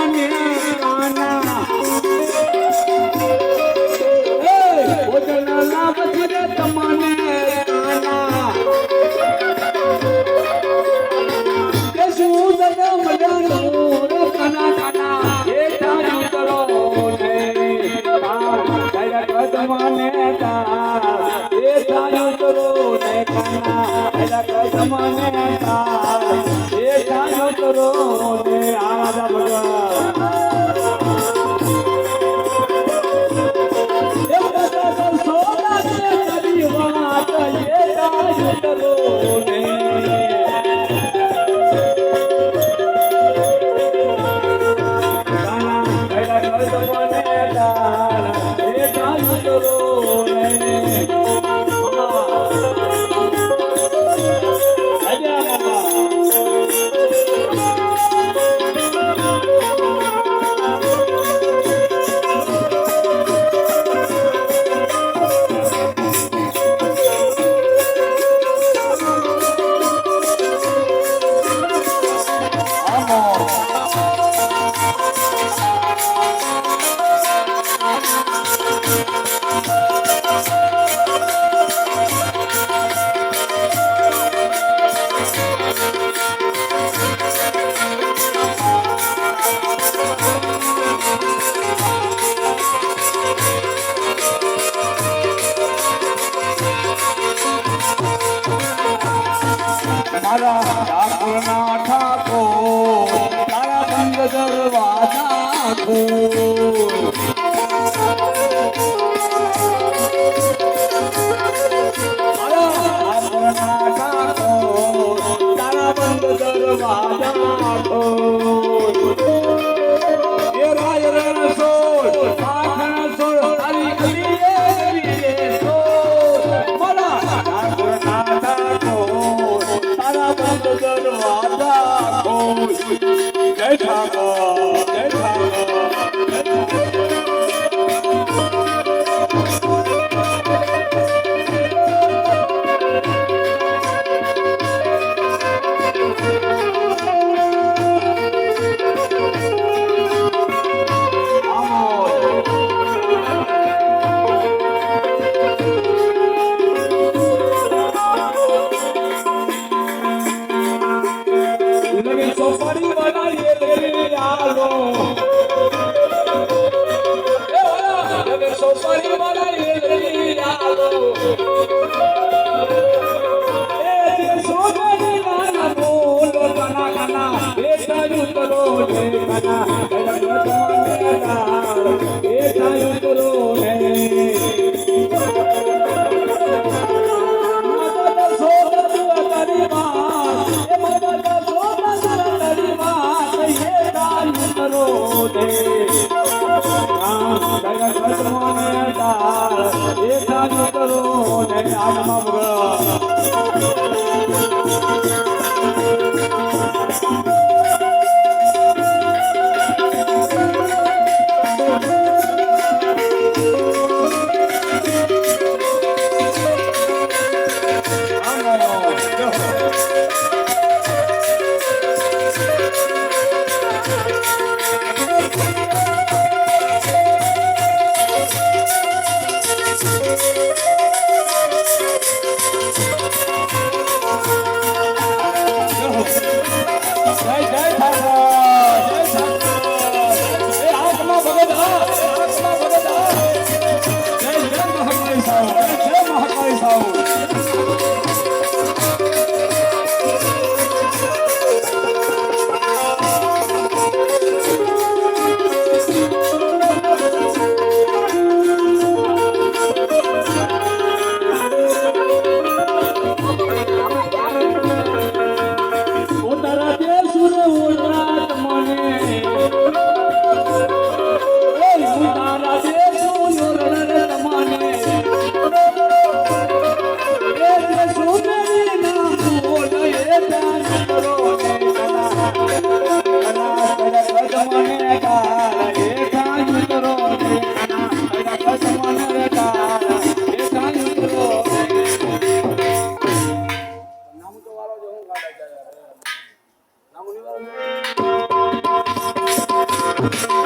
તમાને કાના ભોજન લાભ છે તમાને કાના કે શું જન્મ જાણો કાના કાના એ જાણો કરો ને તમાને તા એ જાણો કરો ને કાના તમાને તા એ જાણો કરો ને આરાધા ભગવાન ઠાકોરના ઠાકોર તારા બંધ દરવાજા ખોલ ઠાકોરના ઠાકોર તારા બંધ દરવાજા ખોલ એ રાજ રણછોડ આખણ સોળ તારી ગલીએ સોળ મારા ઠાકોરના ઠાકોર દરવાજા ખોલ જય ઠાકોર જય ઠાકોર નરસિંહ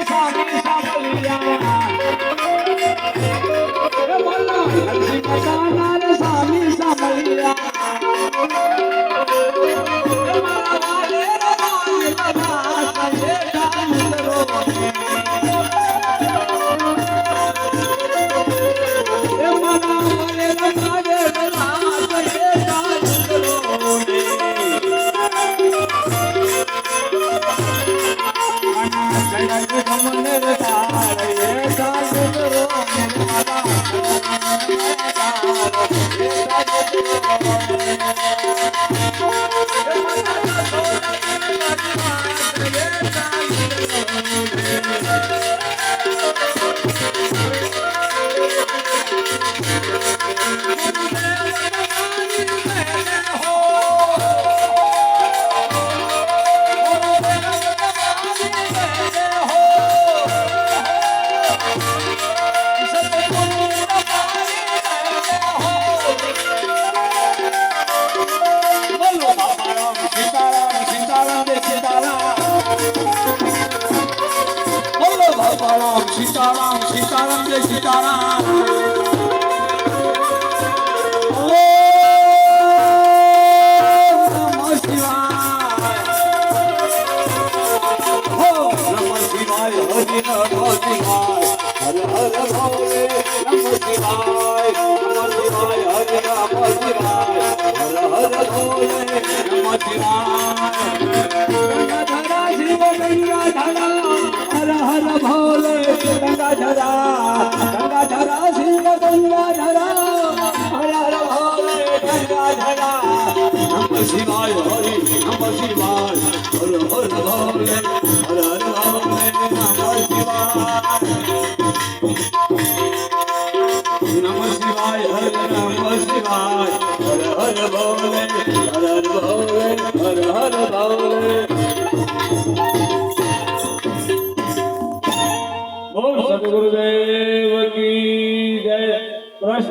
સ્વામી સાંભળ્યા નરસિંહ સ્વામી સાંભળ્યા સીતારામ સીતારામ જય સીતારામ નમઃ શિવાય હો નમઃ શિવાય હરિ નમઃ શિવાય હર હર ભોલે નમઃ શિવાય નમઃ શિવાય હરિ નમઃ શિવાય હર હર ભોલે નમઃ શિવાય ગંગાધરા શિવ ગંગાધરા હર હર ભોલે ગંગાધરા શિવ ગંગાધરા હર હર ભોલે ગંગાધરા નમઃ શિવાય હરિ નમઃ શિવાય